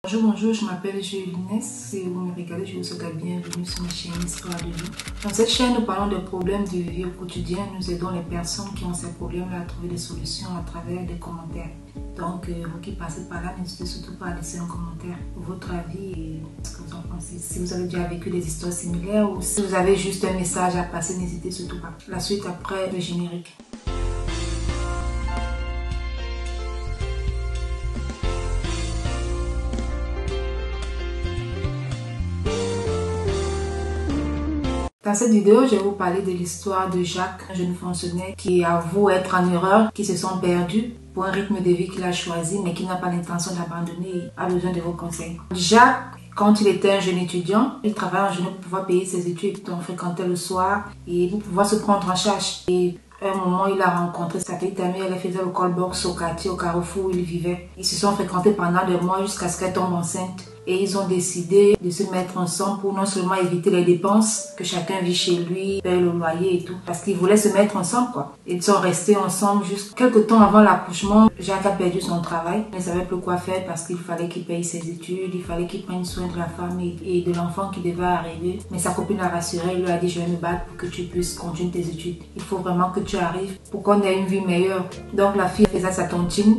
Bonjour, bonjour, je m'appelle Julie. Si vous me regardez, je vous souhaite la bienvenue sur ma chaîne Histoire de vie. Dans cette chaîne, nous parlons des problèmes de vie au quotidien. Nous aidons les personnes qui ont ces problèmes-là à trouver des solutions à travers des commentaires. Donc, vous qui passez par là, n'hésitez surtout pas à laisser un commentaire pour votre avis et ce que vous en pensez. Si vous avez déjà vécu des histoires similaires ou si vous avez juste un message à passer, n'hésitez surtout pas. La suite après le générique. Dans cette vidéo, je vais vous parler de l'histoire de Jacques, un jeune fonctionnaire qui avoue être en erreur, qui se sent perdu pour un rythme de vie qu'il a choisi mais qui n'a pas l'intention d'abandonner et a besoin de vos conseils. Jacques, quand il était un jeune étudiant, il travaillait en journée pour pouvoir payer ses études, donc fréquentait le soir et pour pouvoir se prendre en charge. Et à un moment, il a rencontré sa petite amie, elle faisait le call box au quartier, au Carrefour où il vivait. Ils se sont fréquentés pendant des mois jusqu'à ce qu'elle tombe enceinte. Et ils ont décidé de se mettre ensemble pour non seulement éviter les dépenses, que chacun vit chez lui, paye le loyer et tout, parce qu'ils voulaient se mettre ensemble quoi. Ils sont restés ensemble juste quelques temps avant l'accouchement. Jacques a perdu son travail, il ne savait plus quoi faire parce qu'il fallait qu'il paye ses études, il fallait qu'il prenne soin de la femme et de l'enfant qui devait arriver. Mais sa copine l'a rassuré, il lui a dit je vais me battre pour que tu puisses continuer tes études. Il faut vraiment que tu arrives pour qu'on ait une vie meilleure. Donc la fille faisait sa tontine.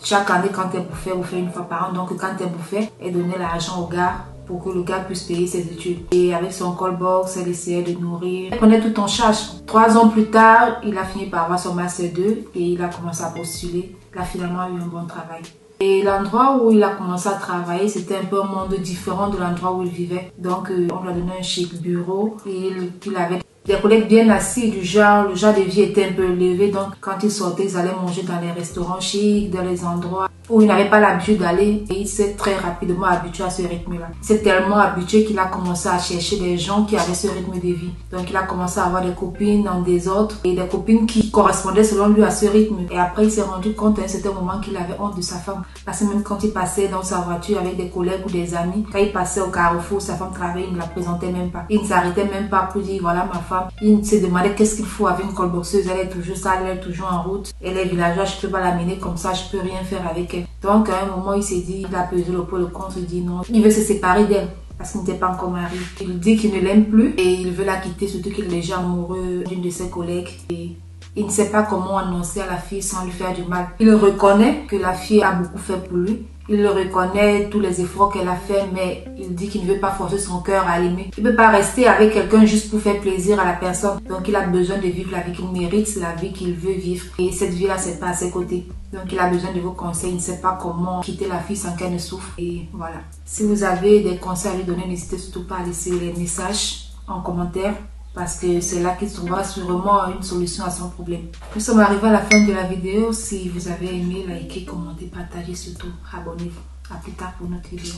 Chaque année, quand elle bouffait, vous faites une fois par an. Donc, quand elle bouffait, elle donnait l'argent au gars pour que le gars puisse payer ses études. Et avec son call box, elle essayait de nourrir. Elle prenait tout en charge. 3 ans plus tard, il a fini par avoir son Master 2 et il a commencé à postuler. Il a finalement eu un bon travail. Et l'endroit où il a commencé à travailler, c'était un peu un monde différent de l'endroit où il vivait. Donc, on lui a donné un chic bureau et il avait des collègues bien assis, le genre de vie était un peu élevé, donc quand ils sortaient, ils allaient manger dans les restaurants chics, dans les endroits où ils n'avaient pas l'habitude d'aller, et il s'est très rapidement habitué à ce rythme-là. Il s'est tellement habitué qu'il a commencé à chercher des gens qui avaient ce rythme de vie. Donc il a commencé à avoir des copines en désordre et des copines qui correspondaient selon lui à ce rythme. Et après il s'est rendu compte à un certain moment qu'il avait honte de sa femme. Parce que même quand il passait dans sa voiture avec des collègues ou des amis, quand il passait au Carrefour, sa femme travaillait, il ne la présentait même pas. Il ne s'arrêtait même pas pour dire voilà ma femme. Il se demandait qu'est-ce qu'il faut avec une colboxeuse, elle est toujours sale, elle est toujours en route. Elle est villageoise, je ne peux pas l'amener comme ça, je peux rien faire avec elle. Donc à un moment il s'est dit, il a pesé le pour le contre, il dit non, il veut se séparer d'elle parce qu'il n'était pas encore marié. Il dit qu'il ne l'aime plus et il veut la quitter, surtout qu'il est déjà amoureux d'une de ses collègues. Et il ne sait pas comment annoncer à la fille sans lui faire du mal. Il reconnaît que la fille a beaucoup fait pour lui. Il reconnaît tous les efforts qu'elle a fait, mais il dit qu'il ne veut pas forcer son cœur à l'aimer. Il ne peut pas rester avec quelqu'un juste pour faire plaisir à la personne. Donc il a besoin de vivre la vie qu'il mérite, la vie qu'il veut vivre. Et cette vie-là, c'est pas à ses côtés. Donc il a besoin de vos conseils. Il ne sait pas comment quitter la fille sans qu'elle ne souffre. Et voilà. Si vous avez des conseils à lui donner, n'hésitez surtout pas à laisser les messages en commentaire. Parce que c'est là qu'il trouvera sûrement une solution à son problème. Nous sommes arrivés à la fin de la vidéo. Si vous avez aimé, likez, commentez, partagez, surtout abonnez-vous. À plus tard pour notre vidéo.